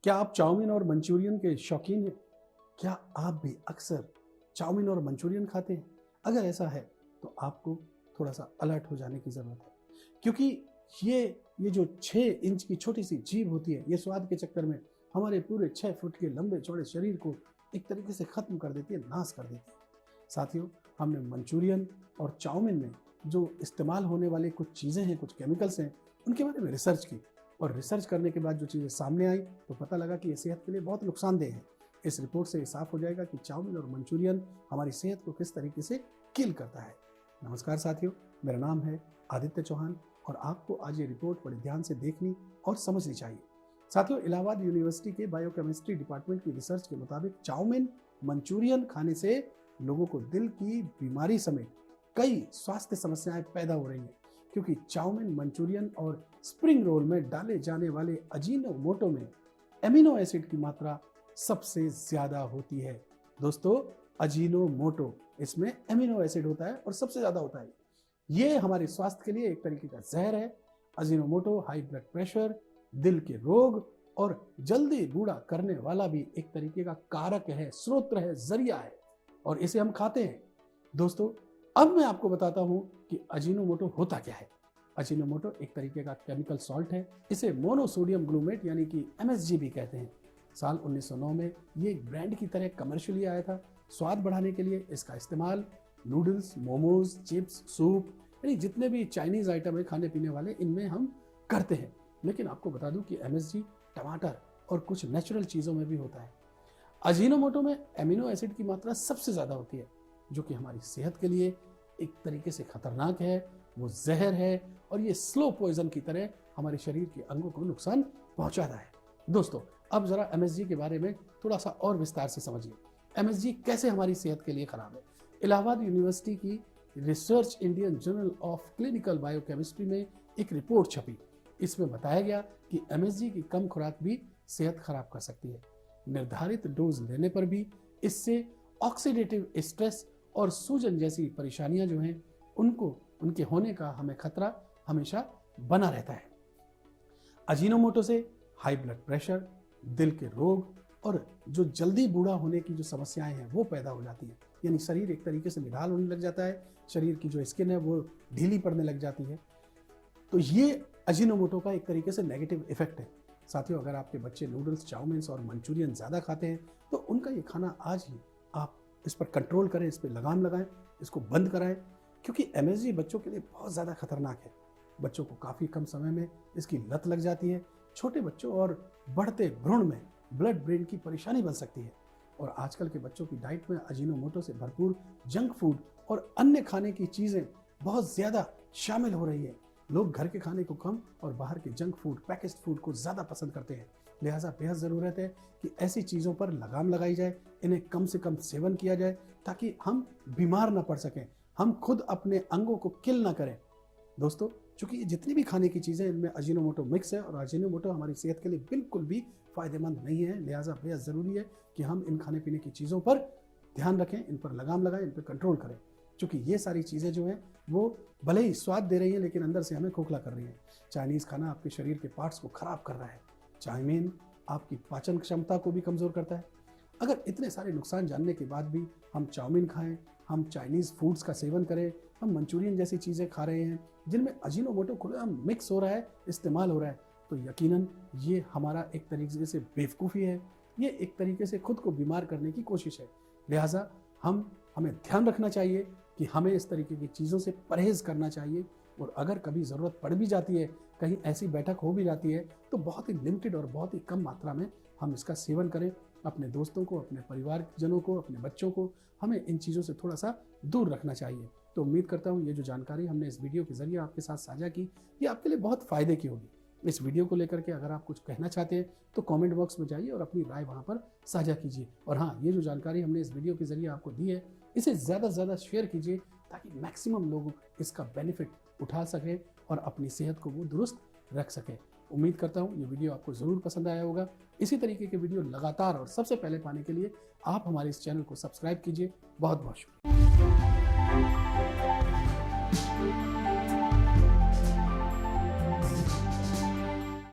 क्या आप चाउमीन और मंचूरियन के शौकीन हैं? क्या आप भी अक्सर चाउमीन और मंचूरियन खाते हैं? अगर ऐसा है, तो आपको थोड़ा-सा अलर्ट हो जाने की ज़रूरत है। क्योंकि ये ये जो 6 इंच की छोटी-सी जीभ होती है, ये स्वाद के चक्कर में हमारे पूरे 6 फुट के लंबे-चौड़े शरीर को एक तरीके से ख़त्म कर देती है, नाश कर देती है। साथियों, हमने मंचूरियन और चाउमीन में जो इस्तेमाल होने वाली कुछ चीज़ें हैं, कुछ केमिकल्स हैं, उनके बारे में रिसर्च की और रिसर्च करने के बाद जो चीज़ें सामने आई, तो पता लगा कि ये सेहत के लिए बहुत नुकसानदेह है। इस रिपोर्ट से ये साफ हो जाएगा कि चाउमीन और मंचूरियन हमारी सेहत को किस तरीके से किल करता है। नमस्कार साथियों, मेरा नाम है आदित्य चौहान और आपको आज ये रिपोर्ट बड़े ध्यान से देखनी और समझनी चाहिए। साथियों, इलाहाबाद यूनिवर्सिटी के बायोकेमिस्ट्री डिपार्टमेंट की रिसर्च के मुताबिक चाउमीन, मंचूरियन खाने से लोगों को दिल की बीमारी समेत कई स्वास्थ्य समस्याएं पैदा हो रही हैं, क्योंकि चाउमीन, मंचूरियन और स्प्रिंग रोल में डाले जाने वाले अजीनोमोटो में एमिनो एसिड की मात्रा सबसे ज्यादा होती है। दोस्तों, अजीनोमोटो, इसमें एमिनो एसिड होता है और सबसे ज्यादा होता है। ये हमारे स्वास्थ्य के लिए एक तरीके का जहर है। अजीनोमोटो हाई ब्लड प्रेशर, दिल के रोग और जल्दी बूढ़ा करने वाला भी एक तरीके का कारक है, स्रोत है, जरिया है और इसे हम खाते हैं। दोस्तों, अब मैं आपको बताता हूं कि अजीनोमोटो होता क्या है। अजीनोमोटो एक तरीके का केमिकल सॉल्ट है। इसे मोनोसोडियम ग्लूमेट यानी कि MSG भी कहते हैं। साल 1909 में ये एक ब्रांड की तरह कमर्शियली आया था। स्वाद बढ़ाने के लिए इसका इस्तेमाल नूडल्स, मोमोज, चिप्स, सूप यानी जितने भी चाइनीज आइटम है खाने पीने वाले, इनमें हम करते हैं। लेकिन आपको बता दूं कि MSG टमाटर और कुछ नेचुरल चीज़ों में भी होता है। अजीनोमोटो में एमिनो एसिड की मात्रा सबसे ज़्यादा होती है, जो कि हमारी सेहत के लिए एक तरीके से खतरनाक है। वो जहर है और ये स्लो पॉइजन की तरह हमारे शरीर के अंगों को नुकसान पहुंचाता है। दोस्तों, अब जरा MSG के बारे में थोड़ा सा और विस्तार से समझिए। MSG कैसे हमारी सेहत के लिए खराब है। इलाहाबाद यूनिवर्सिटी की research Indian journal of clinical biochemistry में एक रिपोर्ट छपी। इसमें बताया गया कि MSG की कम खुराक भी सेहत खराब कर सकती है। निर्धारित डोज लेने पर भी इससे ऑक्सीडेटिव स्ट्रेस और सूजन जैसी परेशानियां जो हैं, उनके होने का हमें खतरा हमेशा बना रहता है। अजीनोमोटो से हाई ब्लड प्रेशर, दिल के रोग और जो जल्दी बूढ़ा होने की जो समस्याएं हैं वो पैदा हो जाती हैं। यानी शरीर एक तरीके से निढाल होने लग जाता है, शरीर की जो स्किन है वो ढीली पड़ने लग जाती है। तो ये अजीनोमोटो का एक तरीके से नेगेटिव इफेक्ट है। साथियों, अगर आपके बच्चे नूडल्स, चाउमीन और मंचूरियन ज़्यादा खाते हैं, तो उनका ये खाना आज ही आप इस पर कंट्रोल करें, इस पर लगाम लगाएं, इसको बंद कराएं, क्योंकि MSG बच्चों के लिए बहुत ज़्यादा खतरनाक है। बच्चों को काफ़ी कम समय में इसकी लत लग जाती है। छोटे बच्चों और बढ़ते भ्रूण में ब्लड ब्रेन की परेशानी बन सकती है। और आजकल के बच्चों की डाइट में अजीनोमोटो से भरपूर जंक फूड और अन्य खाने की चीज़ें बहुत ज़्यादा शामिल हो रही है। लोग घर के खाने को कम और बाहर के जंक फूड, पैकेज्ड फूड को ज़्यादा पसंद करते हैं। लिहाजा बेहद ज़रूरत है कि ऐसी चीज़ों पर लगाम लगाई जाए, इन्हें कम से कम सेवन किया जाए, ताकि हम बीमार ना पड़ सकें, हम खुद अपने अंगों को किल ना करें। दोस्तों, चूंकि ये जितनी भी खाने की चीज़ें, इनमें अजीनोमोटो मिक्स है और अजीनोमोटो हमारी सेहत के लिए बिल्कुल भी फ़ायदेमंद नहीं है। लिहाजा बेहद ज़रूरी है कि हम इन खाने पीने की चीज़ों पर ध्यान रखें, इन पर लगाम लगाएं, इन पर कंट्रोल करें। क्योंकि ये सारी चीज़ें जो हैं वो भले ही स्वाद दे रही हैं, लेकिन अंदर से हमें खोखला कर रही हैं। चाइनीज़ खाना आपके शरीर के पार्ट्स को खराब कर रहा है। चाउमीन आपकी पाचन क्षमता को भी कमज़ोर करता है। अगर इतने सारे नुकसान जानने के बाद भी हम चाउमीन खाएं, हम चाइनीज़ फूड्स का सेवन करें, हम मंचूरियन जैसी चीज़ें खा रहे हैं जिनमें अजीनोमोटो खुलेआम मिक्स हो रहा है, इस्तेमाल हो रहा है, तो यकीनन ये हमारा एक तरीके से बेवकूफ़ी है। ये एक तरीके से खुद को बीमार करने की कोशिश है। लिहाजा हमें ध्यान रखना चाहिए कि हमें इस तरीके की चीज़ों से परहेज़ करना चाहिए। और अगर कभी ज़रूरत पड़ भी जाती है, कहीं ऐसी बैठक हो भी जाती है, तो बहुत ही लिमिटेड और बहुत ही कम मात्रा में हम इसका सेवन करें। अपने दोस्तों को, अपने परिवारजनों को, अपने बच्चों को हमें इन चीज़ों से थोड़ा सा दूर रखना चाहिए। तो उम्मीद करता हूँ ये जो जानकारी हमने इस वीडियो के ज़रिए आपके साथ साझा की, ये आपके लिए बहुत फ़ायदे की होगी। इस वीडियो को लेकर के अगर आप कुछ कहना चाहते हैं तो कमेंट बॉक्स में जाइए और अपनी राय वहाँ पर साझा कीजिए। और हाँ, ये जो जानकारी हमने इस वीडियो के ज़रिए आपको दी है, इसे ज़्यादा से ज़्यादा शेयर कीजिए, ताकि मैक्सिमम लोग इसका बेनिफिट उठा सकें और अपनी सेहत को वो दुरुस्त रख सकें। उम्मीद करता हूँ ये वीडियो आपको ज़रूर पसंद आया होगा। इसी तरीके के वीडियो लगातार और सबसे पहले पाने के लिए आप हमारे इस चैनल को सब्सक्राइब कीजिए। बहुत बहुत शुक्रिया।